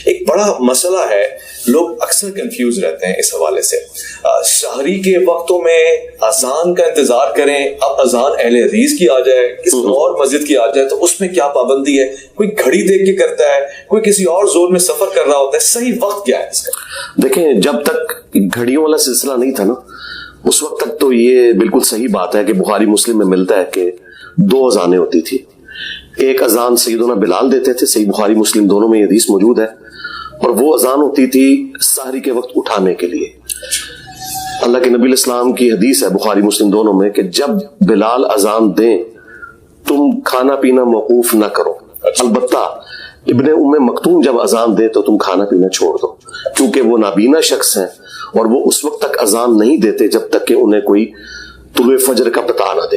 ایک بڑا مسئلہ ہے, لوگ اکثر کنفیوز رہتے ہیں اس حوالے سے. شہری کے وقتوں میں اذان کا انتظار کریں, اب اذان اہل حدیث کی آ جائے, کسی اور مسجد کی آ جائے, تو اس میں کیا پابندی ہے؟ کوئی گھڑی دیکھ کے کرتا ہے, کوئی کسی اور زون میں سفر کر رہا ہوتا ہے, صحیح وقت کیا ہے اس کا؟ دیکھیں, جب تک گھڑیوں والا سلسلہ نہیں تھا نا, اس وقت تک تو یہ بالکل صحیح بات ہے کہ بخاری مسلم میں ملتا ہے کہ 2 اذانیں ہوتی تھی. ایک اذان سیدنا بلال دیتے تھے, صحیح بخاری مسلم دونوں میں یہ حدیث موجود ہے, اور وہ اذان ہوتی تھی سحری کے وقت اٹھانے کے لیے. اللہ کے نبی الاسلام کی حدیث ہے بخاری مسلم دونوں میں کہ جب بلال اذان دیں تم کھانا پینا موقوف نہ کرو, البتہ ابن ام مکتوم جب اذان دے تو تم کھانا پینا چھوڑ دو, کیونکہ وہ نابینا شخص ہیں اور وہ اس وقت تک اذان نہیں دیتے جب تک کہ انہیں کوئی طلوع فجر کا پتہ نہ دے.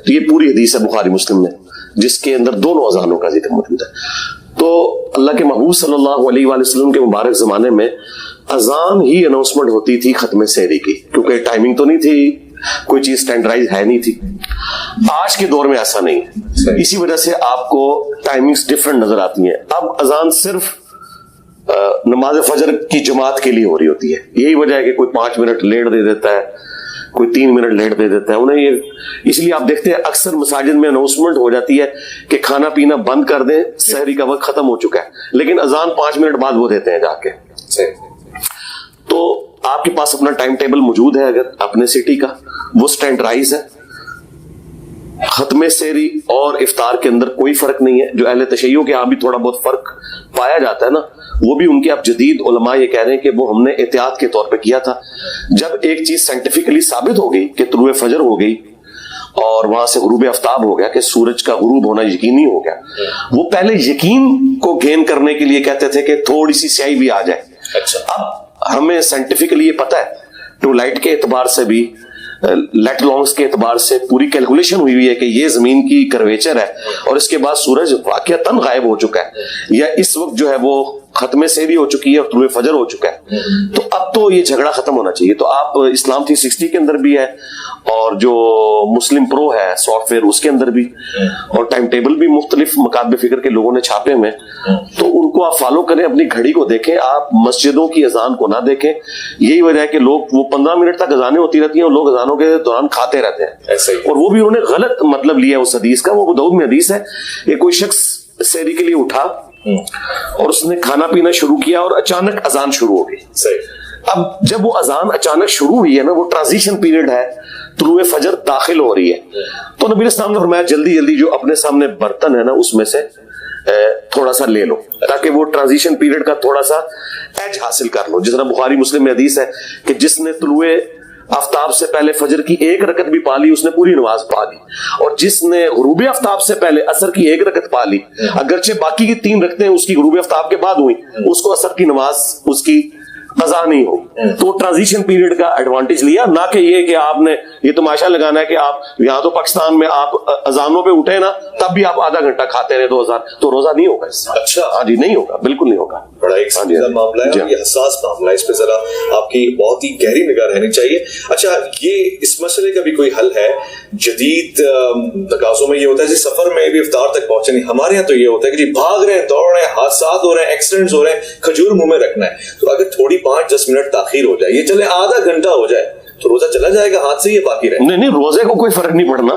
تو یہ پوری حدیث ہے بخاری مسلم میں جس کے اندر دونوں اذانوں کا ذکر موجود ہے. تو اللہ کے محبوب صلی اللہ علیہ وآلہ وسلم کے مبارک زمانے میں اذان ہی اناؤنسمنٹ ہوتی تھی ختم سحری کی, کیونکہ ٹائمنگ تو نہیں تھی, کوئی چیز سٹینڈرائز ہے نہیں تھی. آج کے دور میں ایسا نہیں ہے, اسی وجہ سے آپ کو ٹائمنگز ڈفرنٹ نظر آتی ہیں. اب اذان صرف نماز فجر کی جماعت کے لیے ہو رہی ہوتی ہے, یہی وجہ ہے کہ کوئی 5 منٹ لیٹ دے دیتا ہے, کوئی 3 منٹ لیٹ دے دیتا ہے انہیں. یہ اس لیے آپ دیکھتے ہیں اکثر مساجد میں اناؤنسمنٹ ہو جاتی ہے کہ کھانا پینا بند کر دیں, سحری کا وقت ختم ہو چکا ہے, لیکن اذان 5 منٹ بعد وہ دیتے ہیں جا کے. تو آپ کے پاس اپنا ٹائم ٹیبل موجود ہے اگر اپنے سٹی کا, وہ سٹینڈرائز ہے. ختم سحری اور افطار کے اندر کوئی فرق نہیں ہے. جو اہل تشیع کے یہاں بھی تھوڑا بہت فرق پایا جاتا ہے نا, وہ بھی ان کے اب جدید علماء یہ کہہ رہے ہیں کہ وہ ہم نے احتیاط کے طور پہ کیا تھا. جب ایک چیز سائنٹیفکلی ثابت ہو گئی کہ طلوع فجر ہو گئی اور وہاں سے غروب آفتاب ہو گیا, کہ سورج کا غروب ہونا یقینی ہو گیا, وہ پہلے یقین کو گین کرنے کے لیے کہتے تھے کہ تھوڑی سی سیاہی بھی آ جائے. اب ہمیں سائنٹیفکلی یہ پتا ہے, ٹو لائٹ کے اعتبار سے بھی, لیٹ لانگس کے اعتبار سے پوری کیلکولیشن ہوئی ہوئی ہے کہ یہ زمین کی کرویچر ہے اور اس کے بعد سورج واقعتاً غائب ہو چکا ہے, یا اس وقت جو ہے وہ ختم سحری ہو چکی ہے اور طلوع فجر ہو چکا ہے. تو اب تو یہ جھگڑا ختم ہونا چاہیے. تو آپ اسلام 360 کے اندر بھی ہے, اور جو مسلم پرو ہے سافٹ ویئر اس کے اندر بھی, اور ٹائم ٹیبل بھی مختلف مکاتب فکر کے لوگوں نے چھاپے میں, تو ان کو آپ فالو کریں, اپنی گھڑی کو دیکھیں, آپ مسجدوں کی اذان کو نہ دیکھیں. یہی وجہ ہے کہ لوگ وہ 15 منٹ تک اذانیں ہوتی رہتی ہیں اور لوگ اذانوں کے دوران کھاتے رہتے ہیں, اور وہ بھی انہوں نے غلط مطلب لیا اس حدیث کا. وہ داؤد میں حدیث ہے کہ کوئی شخص سحری کے لیے اٹھا اور اس نے کھانا پینا شروع کیا اور اچانک اذان شروع ہو گئی. اب جب وہ اذان اچانک شروع ہوئی ہے نا, وہ ٹرانزیشن پیریڈ ہے, طلوع فجر داخل ہو رہی ہے, تو نبی اسلام نے فرمایا جلدی جلدی جو اپنے سامنے برتن ہے نا اس میں سے تھوڑا سا لے لو, تاکہ وہ ٹرانزیشن پیریڈ کا تھوڑا سا ایج حاصل کر لو. جس طرح بخاری مسلم میں حدیث ہے کہ جس نے طلوع آفتاب سے پہلے فجر کی 1 رکعت بھی پا لی اس نے پوری نماز پا لی, اور جس نے غروب آفتاب سے پہلے عصر کی 1 رکعت پا لی, اگرچہ باقی کی 3 رکعتیں اس کی غروب آفتاب کے بعد ہوئی, اس کو عصر کی نماز اس کی قضا نہیں ہوگی. تو ٹرانزیشن پیریڈ کا ایڈوانٹیج لیا, نہ کہ یہ کہ آپ نے یہ تماشا لگانا ہے کہ آپ یہاں تو پاکستان میں آپ اذانوں پہ اٹھے نا تب بھی آپ آدھا گھنٹہ کھاتے رہے 2000, تو روزہ نہیں ہوگا اس سے. اچھا, ہاں جی, نہیں ہوگا, بالکل نہیں ہوگا. بڑا ایک سنجیدہ معاملہ ہے, یہ حساس معاملہ ہے, اس پہ ذرا آپ کی بہت ہی گہری نگاہ رہنی چاہیے. اچھا, یہ اس مسئلے کا بھی کوئی حل ہے؟ جدید تقاضوں میں یہ ہوتا ہے جی سفر میں بھی افطار تک پہنچے نہیں, ہمارے یہاں تو یہ ہوتا ہے کہ جی بھاگ رہے ہیں, دوڑ رہے ہیں, حادثات ہو رہے ہیں, ایکسیڈنٹس ہو رہے ہیں, کھجور منہ میں رکھنا ہے, تو اگر تھوڑی 5-10 منٹ تاخیر ہو جائے, یہ چلے آدھا گھنٹہ ہو جائے, تو روزہ چلا جائے گا ہاتھ سے, یہ باقی رہے؟ نہیں, روزے کو کوئی فرق نہیں پڑنا.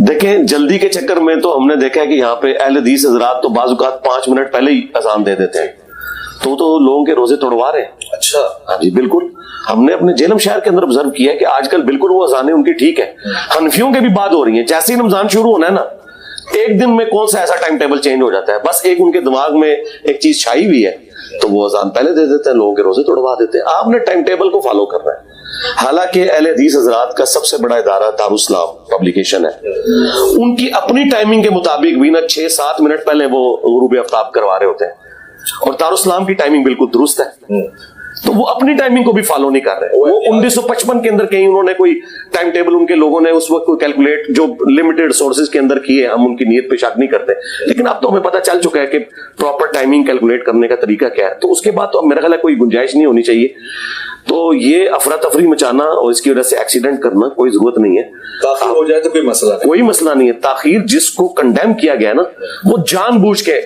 دیکھیں جلدی کے چکر میں تو ہم نے دیکھا ہے کہ یہاں پہ اہل حدیث حضرات تو بعض اوقات 5 منٹ پہلے ہی اذان دے دیتے ہیں, تو لوگوں کے روزے توڑوا رہے ہیں. اچھا, ہاں جی بالکل. ہم نے اپنے جیلم شہر کے اندر آبزرو کیا کہ آج کل بالکل وہ اذانیں ان کی ٹھیک ہے. حنفیوں کے بھی بات ہو رہی ہیں, جیسے ہی رمضان شروع ہونا ہے نا, ایک دن میں کون سا ایسا ٹائم ٹیبل چینج ہو جاتا ہے, بس ایک ان کے دماغ میں ایک چیز چھائی ہوئی ہے, تو وہ اذان پہلے دے دیتے ہیں, لوگوں کے روزے توڑوا دیتے ہیں. آپ نے ٹائم ٹیبل کو فالو کرنا ہے. حالانکہ اہل حدیث حضرات کا سب سے بڑا ادارہ دارالاسلام پبلیکیشن ہے, ان کی اپنی ٹائمنگ کے مطابق بھی نا 6-7 منٹ پہلے وہ غروب آفتاب کروا رہے ہوتے ہیں, اور دارالاسلام کی ٹائمنگ بالکل درست ہے. تو وہ اپنی ٹائمنگ کو بھی فالو نہیں کر رہے. وہ 1955 کے اندر کہیں انہوں نے کوئی ٹائم ٹیبل ان کے لوگوں نے اس وقت کوئی کیلکولیٹ جو لمیٹڈ سورسز کے اندر کیے, ہم ان کی نیت پہ شک نہیں کرتے, لیکن اب تو ہمیں پتہ چل چکا ہے کہ پراپر ٹائمنگ کیلکولیٹ کرنے کا طریقہ کیا ہے. تو اس کے بعد تو میرا خیال ہے کوئی گنجائش نہیں ہونی چاہیے. تو یہ افراتفری مچانا اور اس کی وجہ سے ایکسیڈنٹ کرنا کوئی ضرورت نہیں ہے. تاخیر ہو جائے تو کوئی مسئلہ نہیں, کوئی مسئلہ نہیں ہے. تاخیر جس کو کنڈیم کیا گیا نا, وہ جان بوجھ کے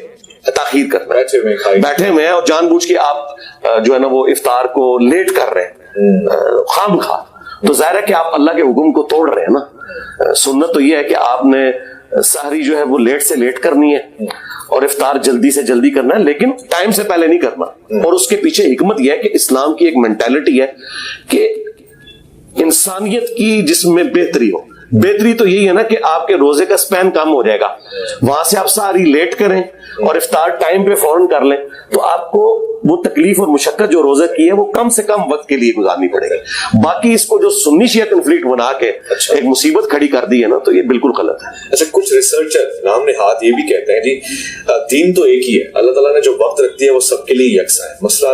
تاخیر کرنا ہے, بیٹھے ہوئے ہیں اور جان بوجھ کے آپ جو ہے نا وہ افطار کو لیٹ کر رہے ہیں خام خواہ, تو ظاہر ہے کہ آپ اللہ کے حکم کو توڑ رہے ہیں نا. سنت تو یہ ہے کہ آپ نے سحری جو ہے وہ لیٹ سے لیٹ کرنی ہے اور افطار جلدی سے جلدی کرنا ہے, لیکن ٹائم سے پہلے نہیں کرنا. اور اس کے پیچھے حکمت یہ ہے کہ اسلام کی ایک مینٹالٹی ہے کہ انسانیت کی جسم میں بہتری ہو. بہتری تو یہی ہے نا کہ آپ کے روزے کا سپین کم ہو جائے گا, وہاں سے آپ ساری لیٹ کریں اور افطار ٹائم پہ فوراً کر لیں تو آپ کو وہ تکلیف اور مشقت جو روزے کی ہے وہ کم سے کم وقت کے لیے گزارنی پڑے گی. باقی اس کو جو سنی شیعہ کنفلکٹ بنا کے ایک مصیبت کھڑی کر دی ہے نا, تو یہ بالکل غلط ہے. اچھا, کچھ ریسرچر نام نہاد یہ بھی کہتے ہیں جی دین تو ایک ہی ہے, اللہ تعالیٰ نے جو وقت رکھ دیا وہ سب کے لیے یکساں ہے. مثلا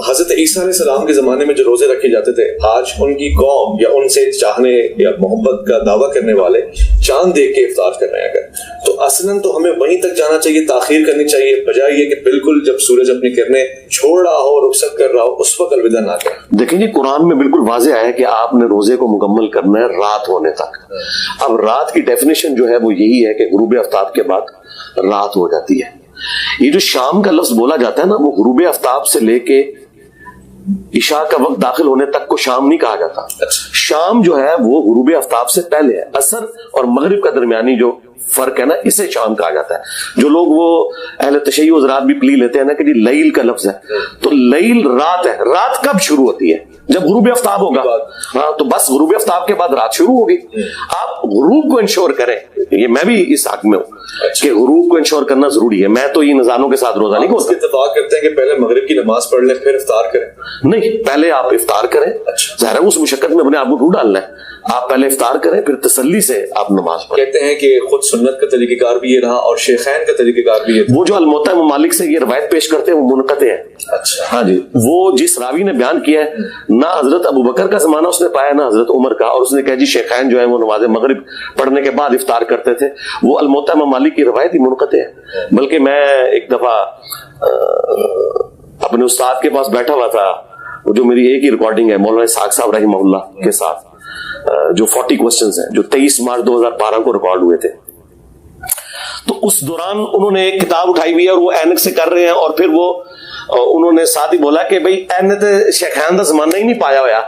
حضرت عیسیٰ علیہ السلام کے زمانے میں جو روزے رکھے جاتے تھے, آج ان کی قوم یا ان سے چاہنے یا محبت کا دعویٰ کرنے والے چاند دیکھ کے افطار کر رہے ہیں. اگر تو اصلاً تو ہمیں وہیں تک جانا چاہیے, تاخیر کرنی چاہیے, بجائے یہ کہ بالکل جب سورج اپنی کرنیں چھوڑ رہا ہو, رخصت کر رہا ہو, اس وقت الوداع نہ کریں. دیکھیں جی, قرآن میں بالکل واضح ہے کہ آپ نے روزے کو مکمل کرنا ہے رات ہونے تک. اب رات کی ڈیفینیشن جو ہے وہ یہی ہے کہ غروب آفتاب کے بعد رات ہو جاتی ہے. یہ جو شام کا لفظ بولا جاتا ہے نا, وہ غروب آفتاب سے لے کے عشاء کا وقت داخل ہونے تک کو شام نہیں کہا جاتا. شام جو ہے وہ غروب آفتاب سے پہلے ہے. عصر اور مغرب کا درمیانی جو فرق ہے نا, اسے شام کہا جاتا ہے. جو لوگ وہ اہل تشیع حضرات بھی پلی لیتے ہیں نا کہ جی لیل کا لفظ ہے, تو لیل رات ہے. رات کب شروع ہوتی ہے؟ جب غروب آفتاب ہوگا. ہاں, تو بس غروب آفتاب کے بعد رات شروع ہوگی. آپ غروب کو انشور کریں, یہ میں بھی اس حق میں ہوں کہ غروب کو انشور کرنا ضروری ہے. میں تو یہ نظاروں کے ساتھ روزہ نہیں کھولتا. اتفاق کرتے ہیں کہ پہلے مغرب کی نماز پڑھ لیں پھر افطار کریں. نہیں, پہلے آپ افطار کریں. ظاہر ہے اس مشقت میں اپنے آپ کو کیوں ڈالنا ہے, آپ پہلے افطار کریں پھر تسلی سے آپ نماز پڑھیں. کہتے ہیں کہ خود سنت کا طریقہ کار بھی یہ رہا اور شیخین کا طریقہ کار بھی یہ تھا. وہ جو الموطا ممالک سے یہ روایت پیش کرتے ہیں وہ منقطع ہے. اچھا, ہاں جی, وہ جس راوی نے بیان کیا ہے نہ حضرت ابو بکر کا زمانہ اس نے پایا نہ حضرت عمر کا, اور اس نے کہا جی شیخین جو ہے وہ نماز مغرب پڑھنے کے بعد افطار کرتے تھے, وہ الموطا ممالک کی روایت ہی منقطع ہے. بلکہ میں ایک دفعہ اپنے استاد کے پاس بیٹھا ہوا تھا, وہ جو میری ایک ہی ریکارڈنگ ہے مولانا اسحاق صاحب رحمہ اللہ کے ساتھ, جو 40 کوسچنز ہیں جو 23 مارچ 2012 کو ریکارڈ ہوئے تھے. تو اس دوران انہوں نے ایک کتاب اٹھائی ہوئی ہے اور وہ اینک سے کر رہے ہیں, اور پھر وہ انہوں نے ساتھ ہی بولا کہ بھائی اینت شیخین دا زمانہ ہی نہیں پایا ہوا,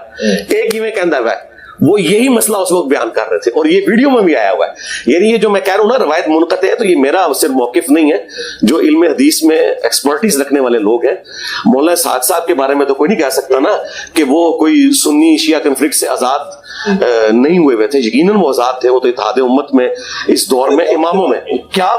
ایک ہی میں کہندا ہوا ہے. وہ یہی مسئلہ اس وقت بیان کر رہے تھے, اور یہ ویڈیو میں بھی آیا ہوا ہے. یعنی یہ جو میں کہہ رہا ہوں نا روایت منقطع ہے, تو یہ میرا صرف موقف نہیں ہے, جو علم حدیث میں ایکسپرٹیز رکھنے والے لوگ ہیں. مولانا اسحاق صاحب کے بارے میں تو کوئی نہیں کہہ سکتا نا کہ وہ کوئی سنی شیعہ کنفلکٹ سے آزاد نہیں ہوئے تھے. یقیناً وہ آزاد تھے, وہ تو اتحاد امت میں اس دور میں اماموں میں کیا